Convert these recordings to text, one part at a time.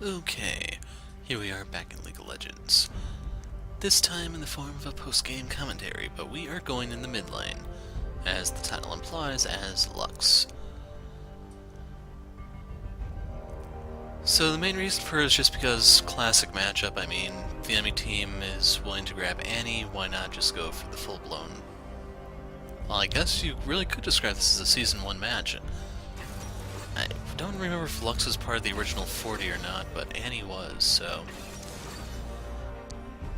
Okay, here we are back in League of Legends. This time in the form of a post-game commentary, but we are going in the mid lane, as the title implies, as Lux. So the main reason for it is just because classic matchup. I mean, if the enemy team is willing to grab Annie, why not just go for the full-blown... Well, I guess you really could describe this as a Season 1 match. I don't remember if Lux was part of the original 40 or not, but Annie was, so...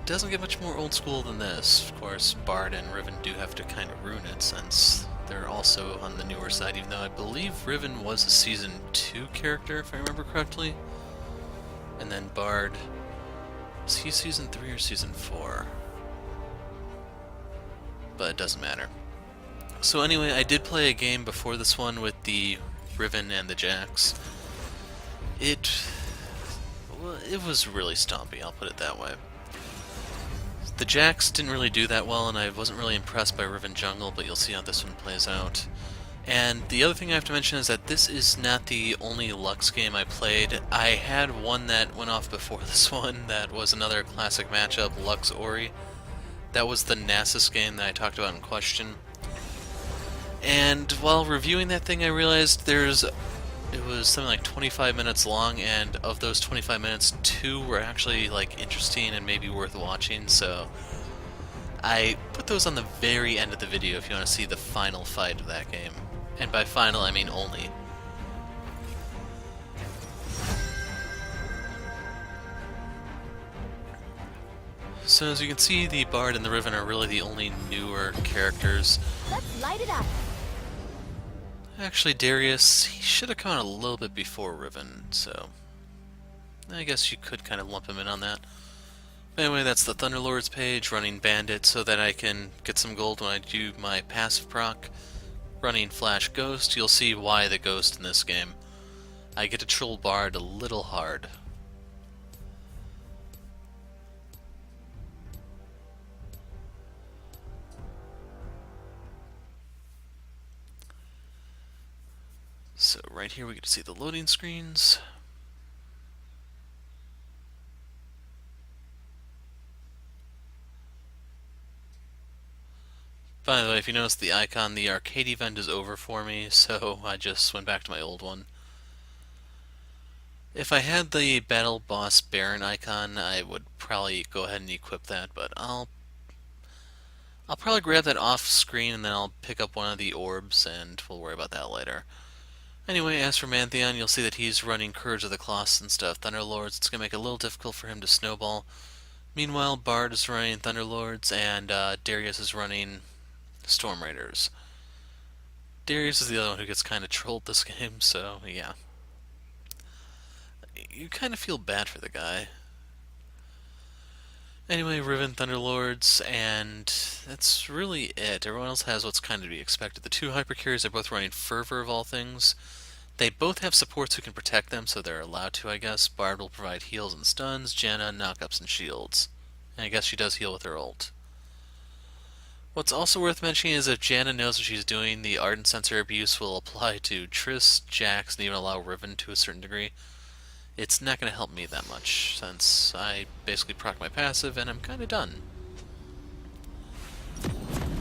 Doesn't get much more old school than this. Of course, Bard and Riven do have to kind of ruin it, since they're also on the newer side, even though I believe Riven was a Season 2 character, if I remember correctly. And then Bard... Was he Season 3 or Season 4? But it doesn't matter. So anyway, I did play a game before this one with the Riven and the Jax. It was really stompy, I'll put it that way. The Jax didn't really do that well, and I wasn't really impressed by Riven Jungle, but you'll see how this one plays out. And the other thing I have to mention is that this is not the only Lux game I played. I had one that went off before this one that was another classic matchup, Lux Ori. That was the Nasus game that I talked about in question. And while reviewing that thing, I realized it was something like 25 minutes long, and of those 25 minutes, 2 were actually like interesting and maybe worth watching, so I put those on the very end of the video if you want to see the final fight of that game. And by final, I mean only. So as you can see, the Bard and the Riven are really the only newer characters. Let's light it up. Actually, Darius, he should have come out a little bit before Riven, so I guess you could kind of lump him in on that. But anyway, that's the Thunderlords page, running Bandit so that I can get some gold when I do my passive proc. Running Flash Ghost, you'll see why the Ghost in this game. I get to troll Bard a little hard. So right here we get to see the loading screens. By the way, if you notice the icon, the arcade event is over for me, so I just went back to my old one. If I had the Battle Boss Baron icon, I would probably go ahead and equip that, but I'll probably grab that off screen and then I'll pick up one of the orbs and we'll worry about that later. Anyway, as for Mantheon, you'll see that he's running Courage of the Colossus instead of Thunderlords. It's going to make it a little difficult for him to snowball. Meanwhile, Bard is running Thunderlords and Darius is running Storm Raiders. Darius is the other one who gets kind of trolled this game, so yeah. You kind of feel bad for the guy. Anyway, Riven, Thunderlords, and that's really it. Everyone else has what's kind of to be expected. The two Hypercarriers are both running Fervor of all things. They both have supports who can protect them, so they're allowed to, I guess. Bard will provide heals and stuns, Janna, knockups, and shields. And I guess she does heal with her ult. What's also worth mentioning is if Janna knows what she's doing, the Ardent Sensor abuse will apply to Triss, Jax, and even allow Riven to a certain degree. It's not going to help me that much, since I basically proc my passive and I'm kind of done.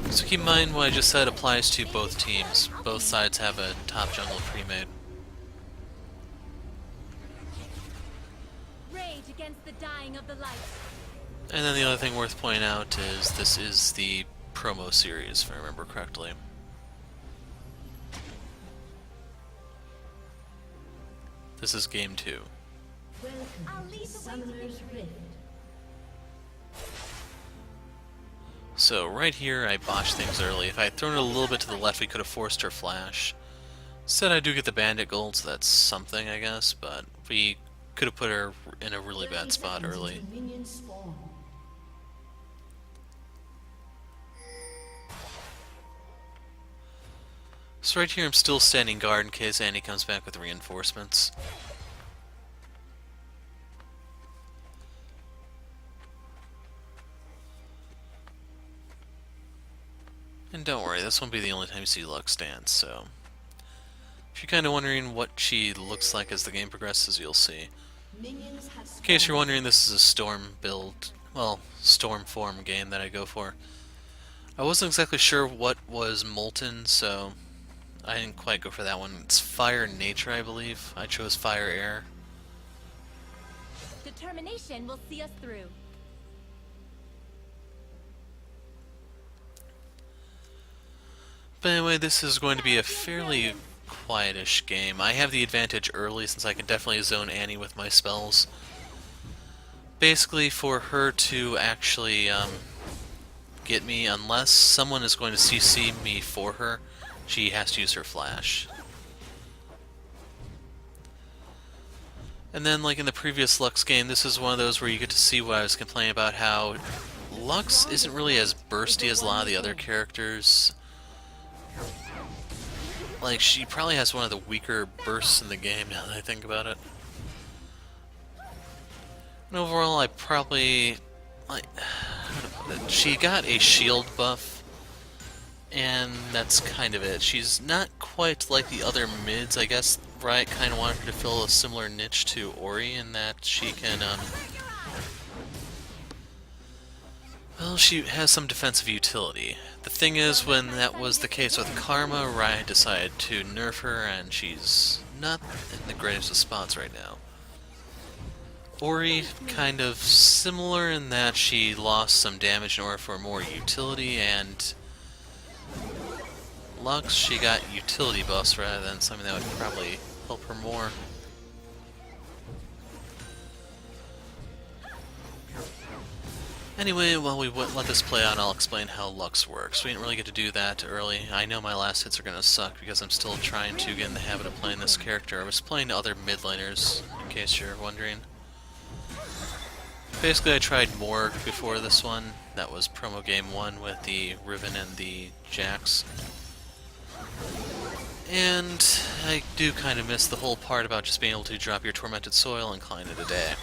So keep in mind what I just said applies to both teams. Both sides have a top jungle pre-made. Rage against the dying of the light. And then the other thing worth pointing out is this is the promo series, if I remember correctly. This is game 2. I'll lead the way. So right here I botched things early. If I had thrown it a little bit to the left, we could have forced her flash. Instead I do get the bandit gold, so that's something, I guess, but we could have put her in a really bad spot early. So right here I'm still standing guard in case Annie comes back with reinforcements. And don't worry, this won't be the only time you see Lux dance, so... If you're kind of wondering what she looks like as the game progresses, you'll see. Minions have In case you're wondering, this is a storm build, well, storm form game that I go for. I wasn't exactly sure what was molten, so I didn't quite go for that one. It's fire nature, I believe. I chose fire air. Determination will see us through. But anyway, this is going to be a fairly quietish game. I have the advantage early since I can definitely zone Annie with my spells. Basically, for her to actually get me, unless someone is going to CC me for her, she has to use her flash. And then, like in the previous Lux game, this is one of those where you get to see what I was complaining about, how Lux isn't really as bursty as a lot of the other characters. Like, she probably has one of the weaker bursts in the game, now that I think about it. And overall, I probably... like, how to put it? She got a shield buff, and that's kind of it. She's not quite like the other mids, I guess. Riot kind of wanted her to fill a similar niche to Ori, in that she can, well, she has some defensive utility. The thing is, when that was the case with Karma, Riot decided to nerf her, and she's not in the greatest of spots right now. Ori, kind of similar in that she lost some damage in order for more utility, and Lux, she got utility buffs rather than something that would probably help her more. Anyway, while we let this play out, I'll explain how Lux works. We didn't really get to do that early. I know my last hits are going to suck because I'm still trying to get in the habit of playing this character. I was playing other mid laners, in case you're wondering. Basically, I tried Morg before this one. That was promo game 1 with the Riven and the Jax. And I do kind of miss the whole part about just being able to drop your Tormented Soil and call it a day.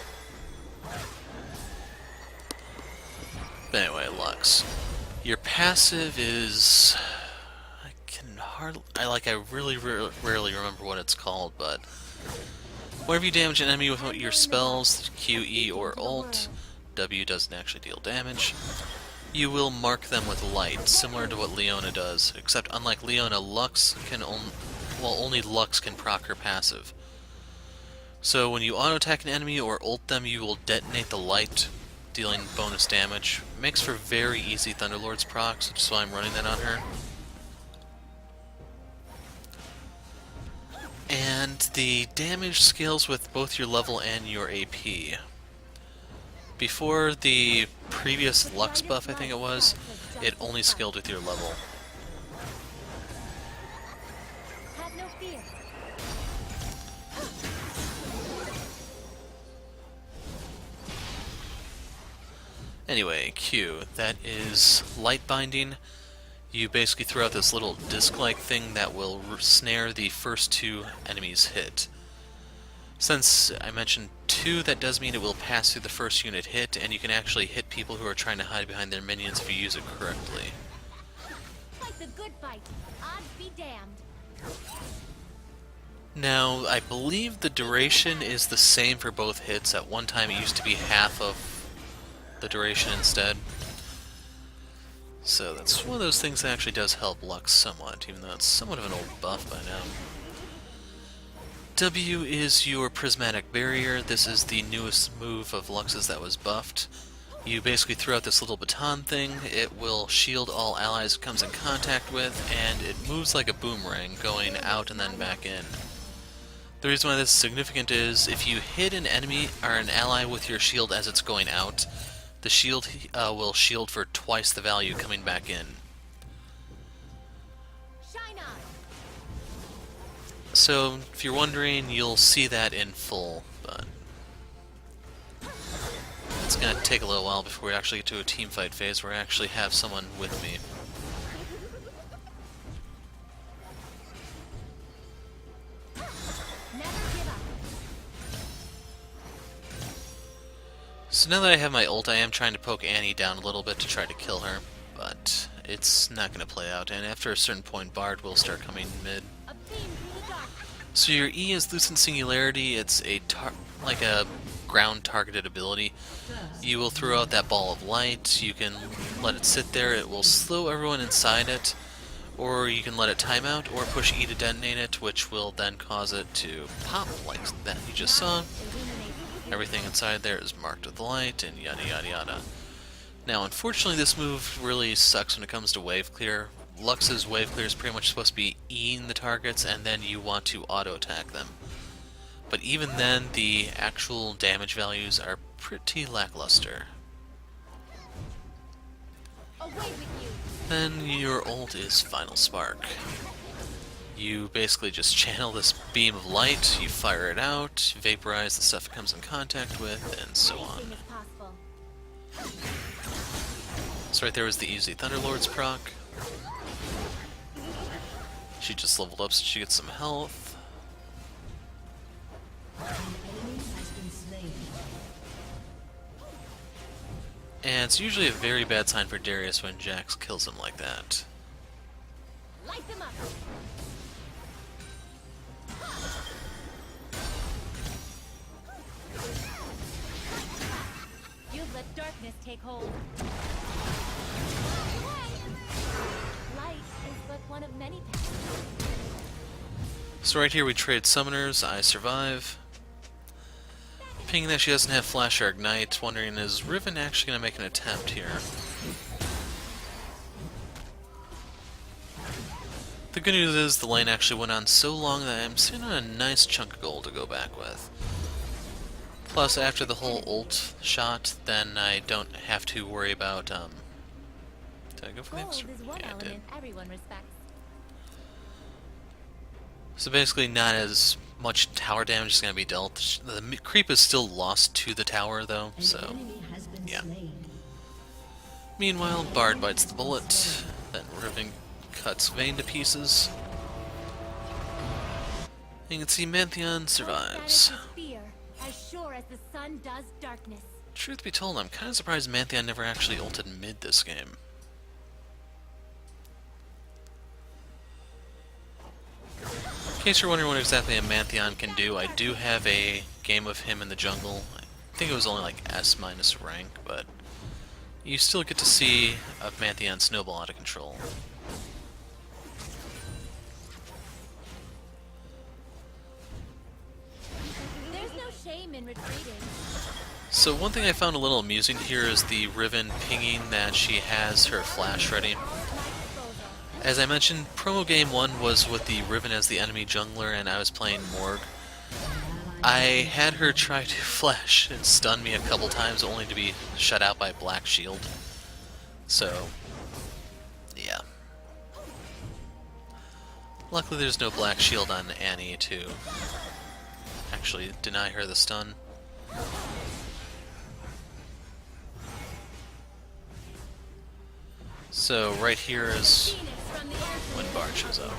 But anyway, Lux. Your passive is... I really rarely remember what it's called, but... whenever you damage an enemy with your spells, Q, E, or Ult, W doesn't actually deal damage, you will mark them with light, similar to what Leona does, except unlike Leona, Lux can only Lux can proc her passive. So when you auto-attack an enemy or ult them, you will detonate the light, dealing bonus damage. It makes for very easy Thunderlord's procs, which is why I'm running that on her. And the damage scales with both your level and your AP. Before the previous Lux buff, I think it was, it only scaled with your level. Have no fear. Anyway, Q, that is light binding. You basically throw out this little disc-like thing that will snare the first 2 enemies hit. Since I mentioned 2, that does mean it will pass through the first unit hit, and you can actually hit people who are trying to hide behind their minions if you use it correctly. Fight the good fight. Odds be damned. Now, I believe the duration is the same for both hits. At one time it used to be half of the duration instead. So that's one of those things that actually does help Lux somewhat, even though it's somewhat of an old buff by now. W is your Prismatic Barrier. This is the newest move of Lux's that was buffed. You basically throw out this little baton thing, it will shield all allies it comes in contact with, and it moves like a boomerang, going out and then back in. The reason why this is significant is, if you hit an enemy or an ally with your shield as it's going out, the shield will shield for twice the value coming back in. Shine on. So, if you're wondering, you'll see that in full, but it's going to take a little while before we actually get to a team fight phase where I actually have someone with me. So now that I have my ult, I am trying to poke Annie down a little bit to try to kill her, but it's not going to play out, and after a certain point, Bard will start coming mid. So your E is Lucent Singularity. It's like a ground targeted ability. You will throw out that ball of light. You can let it sit there. It will slow everyone inside it. Or you can let it time out, or push E to detonate it, which will then cause it to pop like that you just saw. Everything inside there is marked with light, and yada yada yada. Now, unfortunately, this move really sucks when it comes to wave clear. Lux's wave clear is pretty much supposed to be E-ing the targets, and then you want to auto-attack them. But even then, the actual damage values are pretty lackluster. Away with you. Then your ult is Final Spark. You basically just channel this beam of light, you fire it out, vaporize the stuff it comes in contact with, and so on. Anything is possible. So right there was the easy Thunderlord's proc. She just leveled up so she gets some health. And it's usually a very bad sign for Darius when Jax kills him like that. Light them up. You've let darkness take hold. Light is but one of many paths. So right here we trade summoners, I survive. Pinging that she doesn't have Flash or Ignite, wondering is Riven actually going to make an attempt here? The good news is the lane actually went on so long that I'm sitting on a nice chunk of gold to go back with. Plus, after the whole ult shot, then I don't have to worry about, did I go for the Gold extra? is one Yeah, I did. element everyone respects. So basically not as much tower damage is going to be dealt. The creep is still lost to the tower though, so yeah. Meanwhile, Bard bites the bullet, then Riven cuts Vayne to pieces. You can see Mantheon survives. Fear, as sure as the sun does darkness. Truth be told, I'm kind of surprised Mantheon never actually ulted mid this game. In case you're wondering what exactly a Mantheon can do, I do have a game of him in the jungle. I think it was only like S- rank, but you still get to see a Mantheon snowball out of control. There's no shame in retreating. So one thing I found a little amusing here is the Riven pinging that she has her flash ready. As I mentioned, promo game 1 was with the Riven as the enemy jungler and I was playing Morg. I had her try to flash and stun me a couple times only to be shut out by Black Shield. So, yeah. Luckily there's no Black Shield on Annie to actually deny her the stun. So right here is when Bard shows up.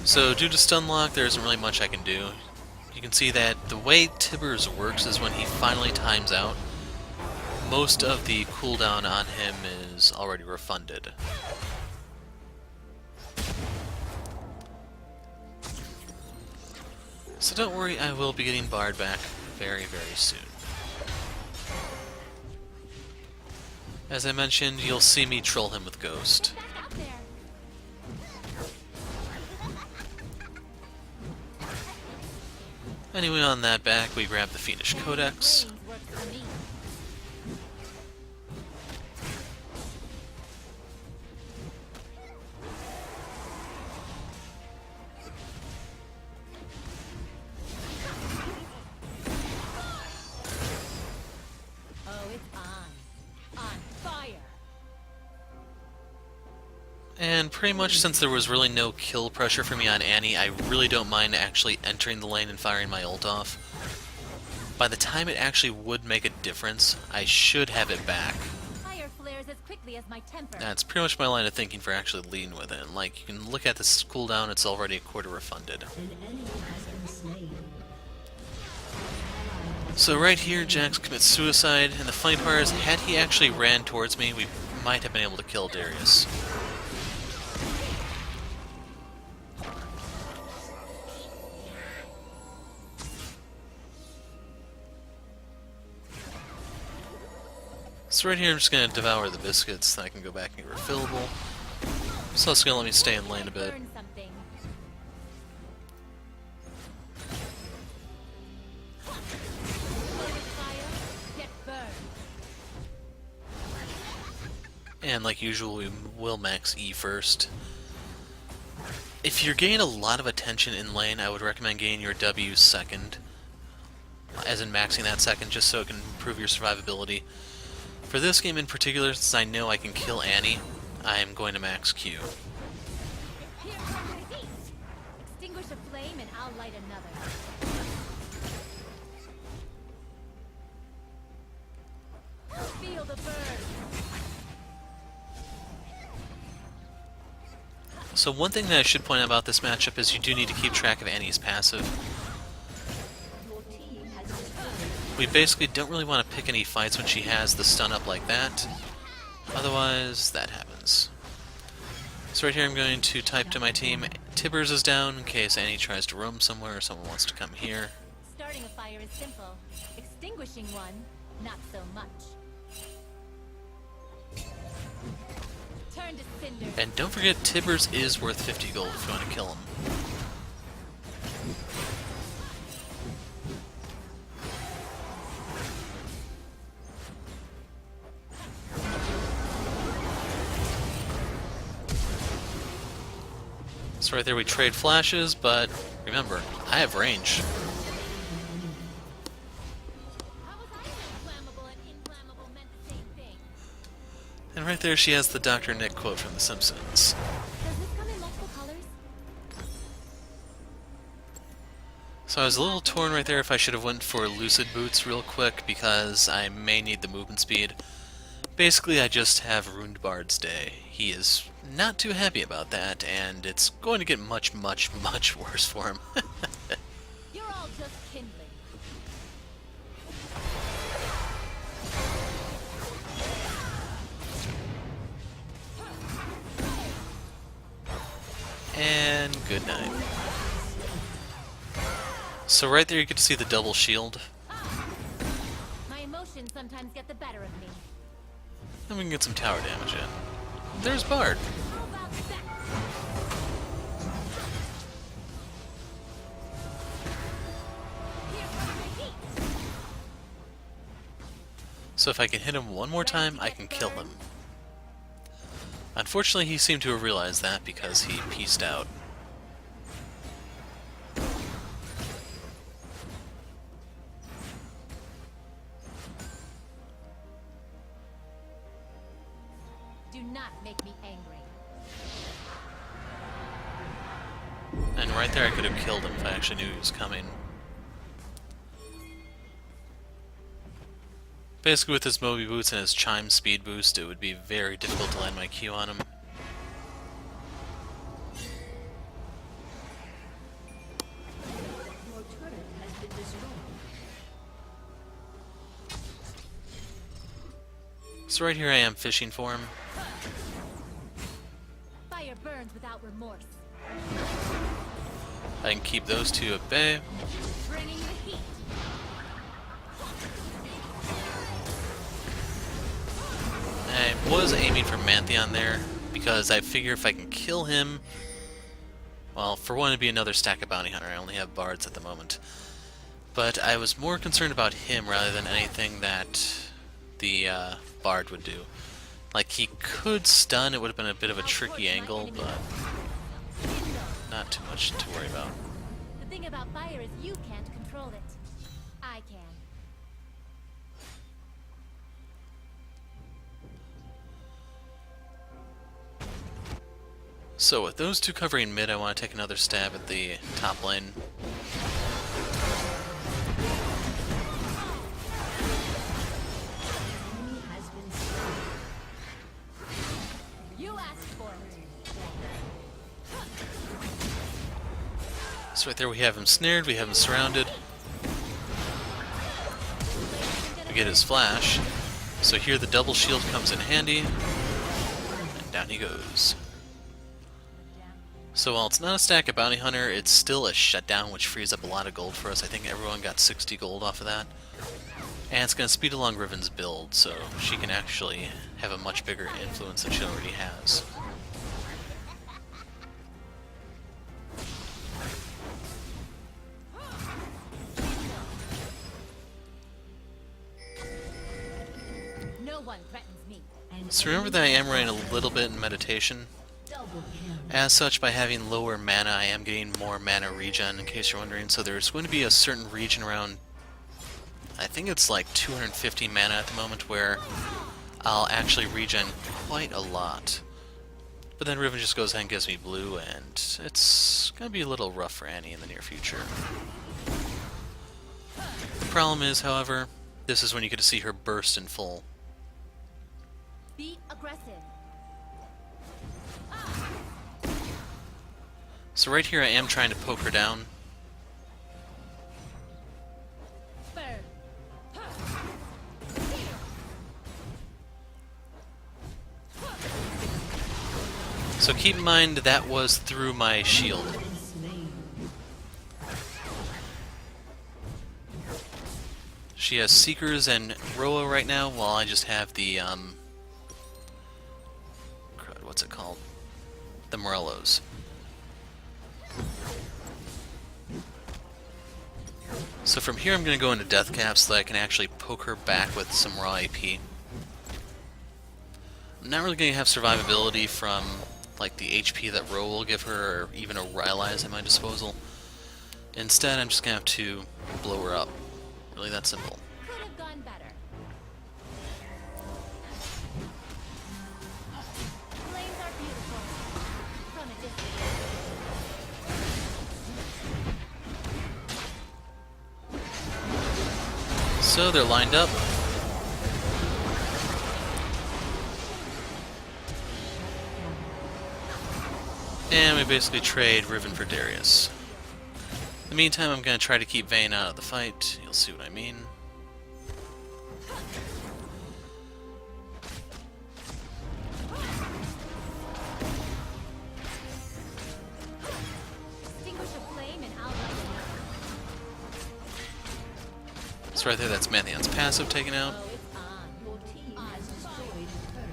So due to stun lock, there isn't really much I can do. You can see that the way Tibbers works is when he finally times out, most of the cooldown on him is already refunded. So don't worry, I will be getting Bard back very, very soon. As I mentioned, you'll see me troll him with Ghost. Anyway, on that back, we grab the Fiendish Codex. And pretty much since there was really no kill pressure for me on Annie, I really don't mind actually entering the lane and firing my ult off. By the time it actually would make a difference, I should have it back. Fire flares as quickly as my temper. That's pretty much my line of thinking for actually leading with it. Like, you can look at this cooldown, it's already a quarter refunded. So right here, Jax commits suicide, and the funny part is, had he actually ran towards me, we might have been able to kill Darius. So right here I'm just going to devour the biscuits so I can go back and get refillable. So it's going to let me stay in lane a bit. Burn something. Fire, get burned. And like usual, we will max E first. If you're getting a lot of attention in lane, I would recommend getting your W second. As in maxing that second, just so it can improve your survivability. For this game in particular, since I know I can kill Annie, I am going to max Q. Here comes the heat. Extinguish a flame and I'll light another. Feel the burn. So one thing that I should point out about this matchup is you do need to keep track of Annie's passive. We basically don't really want to pick any fights when she has the stun up like that. Otherwise, that happens. So right here I'm going to type to my team, Tibbers is down in case Annie tries to roam somewhere or someone wants to come here. Starting a fire is simple. Extinguishing one, not so much. Turn to cinder. And don't forget, Tibbers is worth 50 gold if you want to kill him. So right there we trade flashes, but remember, I have range. How was I inflammable and inflammable meant the same thing? And right there she has the Dr. Nick quote from The Simpsons. Does this come in multiple colors? So I was a little torn right there if I should have went for Lucid Boots real quick, because I may need the movement speed. Basically, I just have Ruined Bard's Day. He is not too happy about that, and it's going to get much, much, much worse for him. You're all just kindling. And good night. So right there you get to see the double shield. My emotions sometimes get the better of me. And we can get some tower damage in. There's Bard. How about that? Here comes the heat. So if I can hit him one more time, I can kill him. Unfortunately, he seemed to have realized that because he pieced out. Do not make me angry. And right there I could have killed him if I actually knew he was coming. Basically with his Moby Boots and his Chime speed boost, it would be very difficult to land my Q on him. Your turret has been destroyed. So right here I am fishing for him. Fire burns without remorse. I can keep those two at bay. Bringing the heat. I was aiming for Mantheon there, because I figure if I can kill him... Well, for one, it'd be another stack of Bounty Hunter. I only have Bards at the moment. But I was more concerned about him rather than anything that the Bard would do. Like, he could stun, it would have been a bit of a tricky angle, but not too much to worry about. The thing about fire is you can't control it. I can. So with those two covering mid, I want to take another stab at the top lane. Enemy has been slain. You asked for it. So right there we have him snared, we have him surrounded. We get his flash. So here the double shield comes in handy. And down he goes. So while it's not a stack of Bounty Hunter, it's still a shutdown, which frees up a lot of gold for us. I think everyone got 60 gold off of that. And it's going to speed along Riven's build, so she can actually have a much bigger influence than she already has. No one threatens me. So remember that I am running a little bit in meditation. Double kill. As such, by having lower mana, I am getting more mana regen, in case you're wondering. So there's going to be a certain region around, I think it's like 250 mana at the moment, where I'll actually regen quite a lot. But then Riven just goes ahead and gives me blue, and it's going to be a little rough for Annie in the near future. The problem is, however, this is when you get to see her burst in full. Be aggressive. So right here I am trying to poke her down. Burn. So keep in mind that was through my shield. She has Seekers and Roa right now, while I just have the, crud, what's it called? The Morellos. So from here I'm going to go into Death Cap so that I can actually poke her back with some raw AP. I'm not really going to have survivability from like the HP that Ro will give her, or even a Rylai's at my disposal. Instead, I'm just going to have to blow her up. Really that simple. Could have gone better. Flames are beautiful. From a distance. So they're lined up. And we basically trade Riven for Darius. In the meantime, I'm going to try to keep Vayne out of the fight. You'll see what I mean. Extinguish a flame and I'll light another. So right there, that's Mantheon's passive taken out. Oh, it's on. Your team has destroyed a turret.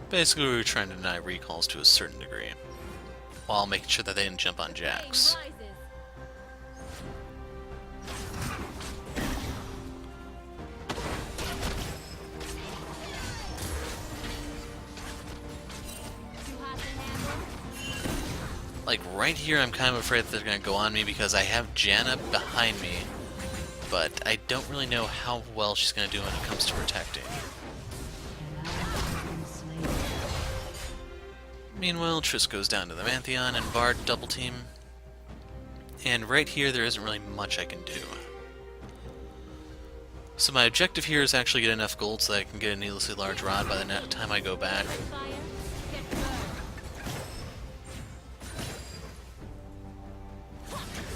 Basically, we were trying to deny recalls to a certain degree, while making sure that they didn't jump on Jax. Flame rises. Too hot to handle. Like, right here, I'm kind of afraid that they're going to go on me because I have Janna behind me, but I don't really know how well she's going to do when it comes to protecting. An ally has been slain. Meanwhile, Triss goes down to the Mantheon and Bard double team. And right here, there isn't really much I can do. So my objective here is actually get enough gold so that I can get a needlessly large rod by the time I go back. Fire. Get burned.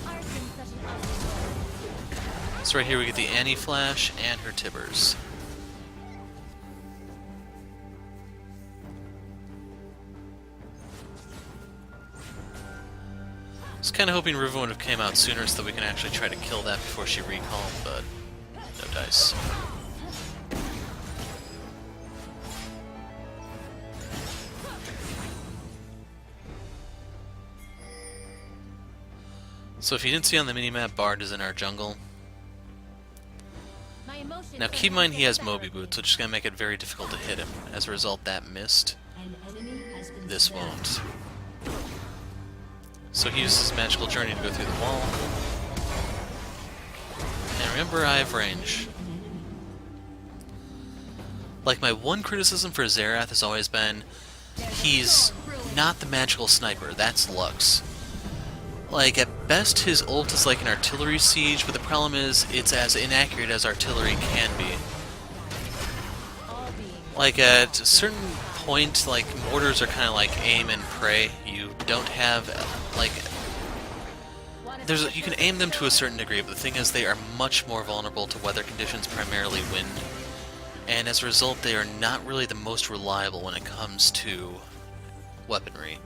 Arson's such an ugly. So right here we get the Annie Flash and her Tibbers. I was kind of hoping Riven would have came out sooner so that we can actually try to kill that before she recalled, but no dice. So if you didn't see on the minimap, Bard is in our jungle. My emotions Now are keep in mind he has better Moby for Boots, which is going to make it very difficult to hit him. As a result, that missed. An enemy has been This slain. won't. So he uses his magical journey to go through the wall. And remember, I have range. An enemy. Like, my one criticism for Xerath has always been, he's not the magical sniper, that's Lux. Like, at best his ult is like an artillery siege, but the problem is, it's as inaccurate as artillery can be. all being. Like, at a certain point, like, mortars are kind of like aim and pray. You don't have, like, you can aim them to a certain degree, but the thing is they are much more vulnerable to weather conditions, primarily wind. And as a result, they are not really the most reliable when it comes to weaponry.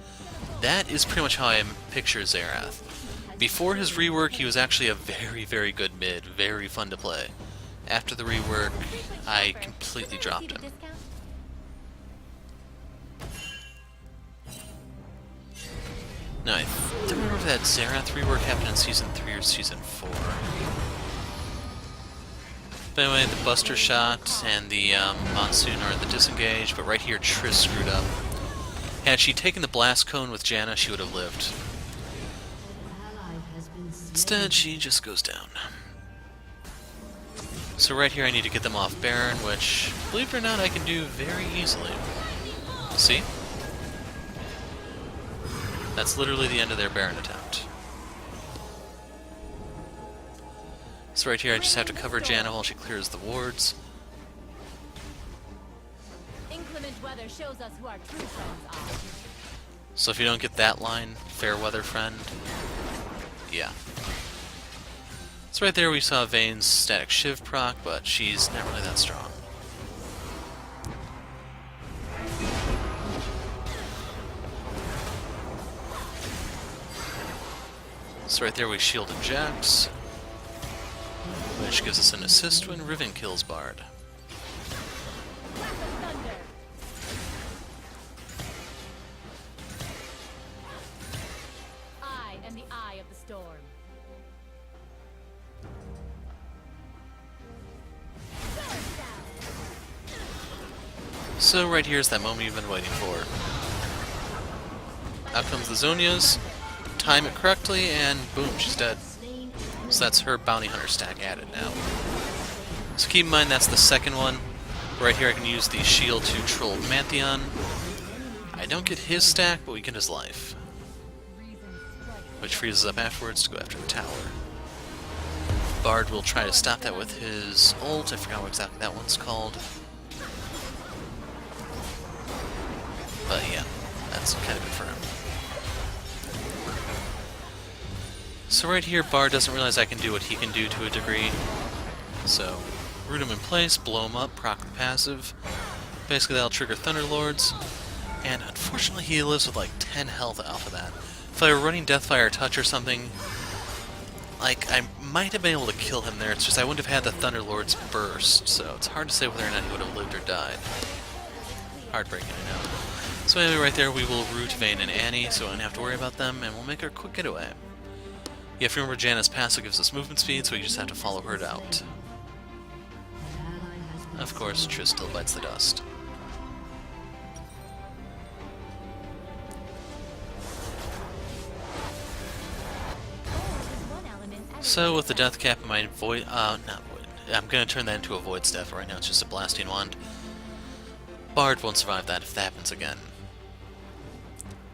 That is pretty much how I picture Xerath. Before his rework, he was actually a very, very good mid, very fun to play. After the rework, I completely dropped him. No, I don't remember if that Xerath rework happened in Season 3 or Season 4. But anyway, the Buster Shot and the Monsoon are the disengage, but right here Triss screwed up. Had she taken the Blast Cone with Janna, she would have lived. Instead, she just goes down. So right here I need to get them off Baron, which, believe it or not, I can do very easily. See? That's literally the end of their Baron attempt. So right here I just have to cover Janna while she clears the wards. Inclement weather shows us who our true friends are. So if you don't get that line, fair weather friend, yeah. So right there we saw Vayne's static shiv proc, but she's not really that strong. So right there we shielded Jax, which gives us an assist when Riven kills Bard. I am the eye of the storm. So right here is that moment you've been waiting for. Out comes the Zhonya's, time it correctly, and boom, she's dead. So that's her bounty hunter stack added now. So keep in mind that's the second one. Right here I can use the shield to troll Pantheon. I don't get his stack, but we get his life. Which frees us up afterwards to go after the tower. Bard will try to stop that with his ult. I forgot what exactly that one's called. But yeah, that's kind of it for him. So right here, Bard doesn't realize I can do what he can do to a degree. So, root him in place, blow him up, proc the passive. Basically that'll trigger Thunderlords. And unfortunately he lives with like 10 health off of that. If I were running Deathfire Touch or something, like, I might have been able to kill him there. It's just I wouldn't have had the Thunderlord's burst, so it's hard to say whether or not he would have lived or died. Heartbreaking, I know. So anyway, right there we will root Vayne and Annie, so we don't have to worry about them, and we'll make our quick getaway. You have to remember Janna's passive gives us movement speed, so we just have to follow her out. Of course, Triss still bites the dust. So with the death cap in my void, not void, I'm gonna turn that into a void staff. Right now it's just a blasting wand. Bard won't survive that if that happens again.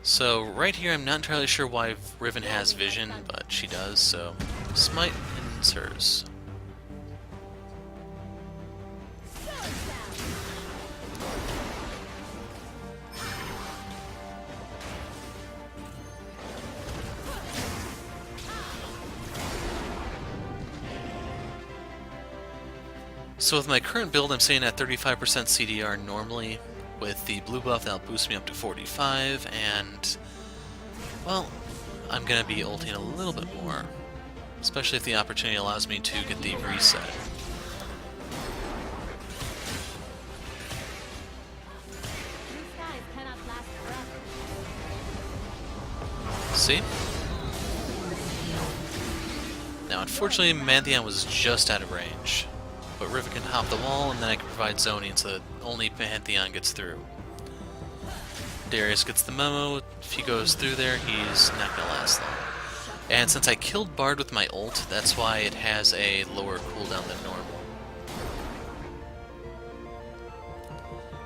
So right here I'm not entirely sure why Riven has vision, but she does, so Smite ends hers. So with my current build, I'm sitting at 35% CDR normally. With the blue buff, that'll boost me up to 45, and, well, I'm going to be ulting a little bit more. Especially if the opportunity allows me to get the reset. See? Now, unfortunately, Pantheon was just out of range. But Riven can hop the wall, and then I can provide zoning so that only Pantheon gets through. Darius gets the memo. If he goes through there, he's not going to last long. And since I killed Bard with my ult, that's why it has a lower cooldown than normal.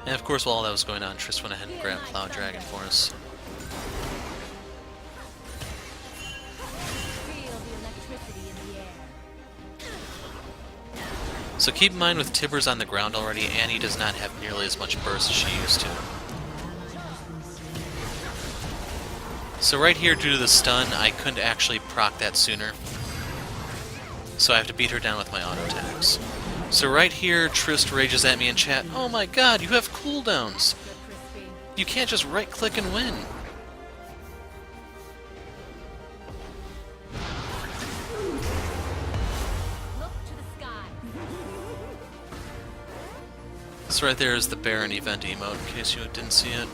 And of course, while all that was going on, Triss went ahead and grabbed Cloud Dragon for us. So keep in mind with Tibbers on the ground already, Annie does not have nearly as much burst as she used to. So right here, due to the stun, I couldn't actually proc that sooner. So I have to beat her down with my auto attacks. So right here, Triss rages at me in chat, "Oh my god, you have cooldowns!" You can't just right-click and win. Look to the sky. This right there is the Baron event emote, in case you didn't see it.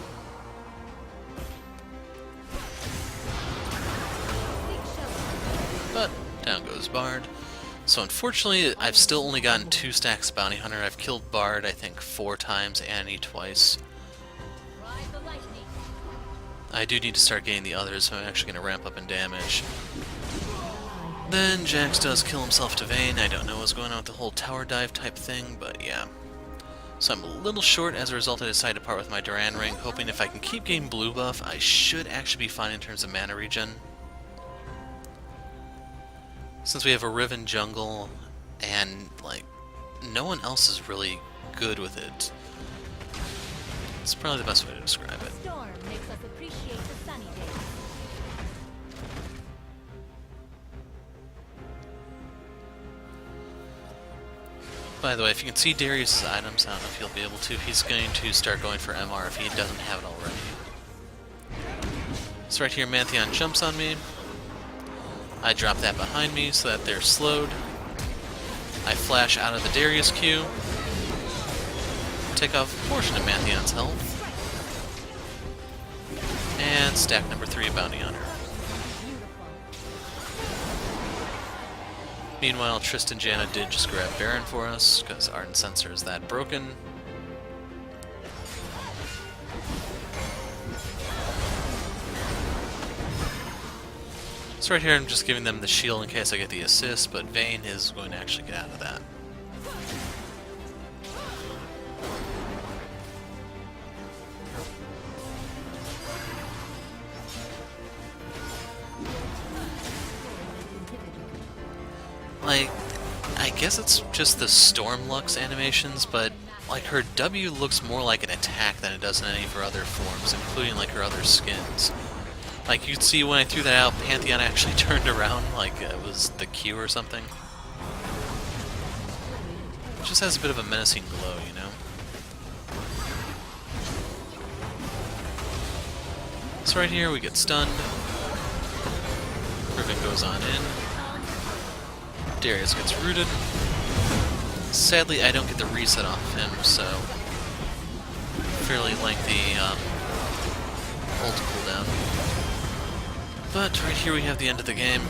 But down goes Bard. So unfortunately, I've still only gotten 2 stacks of Bounty Hunter. I've killed Bard, I think, 4 times, Annie twice. Ride the lightning. I do need to start getting the others, so I'm actually going to ramp up in damage. Then Jax does kill himself to Vayne. I don't know what's going on with the whole tower dive type thing, but yeah. So I'm a little short. As a result, I decided to part with my Duran ring, hoping if I can keep getting blue buff, I should actually be fine in terms of mana regen. Since we have a Riven jungle, and, like, no one else is really good with it. It's probably the best way to describe it. Storm makes us appreciate the sunny days. By the way, if you can see Darius' items, I don't know if you'll be able to. He's going to start going for MR if he doesn't have it already. So right here, Mantheon jumps on me. I drop that behind me so that they're slowed. I flash out of the Darius queue. Take off a portion of Mantheon's health. And stack number 3, Bounty Hunter. Meanwhile, Tristan Janna did just grab Baron for us, because Ardent Sensor is that broken. So right here I'm just giving them the shield in case I get the assist, but Vayne is going to actually get out of that. Like, I guess it's just the Storm Lux animations, but like her W looks more like an attack than it does in any of her other forms, including like her other skins. Like, you'd see when I threw that out, Pantheon actually turned around like it was the Q or something. It just has a bit of a menacing glow, you know? So right here, we get stunned. Riven goes on in. Darius gets rooted. Sadly, I don't get the reset off him, so... fairly lengthy ult cooldown. But right here we have the end of the game,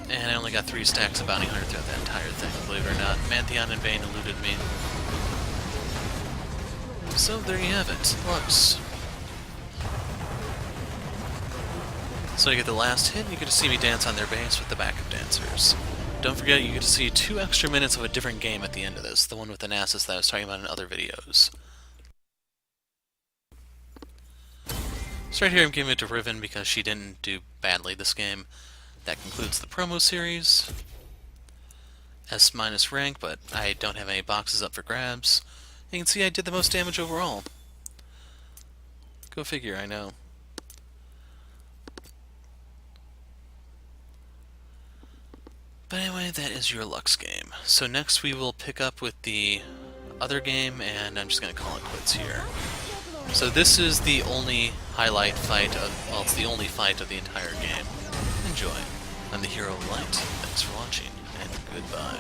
and I only got 3 stacks of Bounty Hunter throughout that entire thing, believe it or not. Mantheon and Vayne eluded me. So there you have it, Lux. So you get the last hit, and you get to see me dance on their base with the backup dancers. Don't forget, you get to see 2 extra minutes of a different game at the end of this, the one with the Nasus that I was talking about in other videos. So right here I'm giving it to Riven because she didn't do badly this game. That concludes the promo series. S- rank, but I don't have any boxes up for grabs. You can see I did the most damage overall. Go figure, I know. But anyway, that is your Lux game. So next we will pick up with the other game, and I'm just going to call it quits here. So this is the only highlight fight of, well, it's the only fight of the entire game. Enjoy. I'm the Hero of Light. Thanks for watching, and goodbye.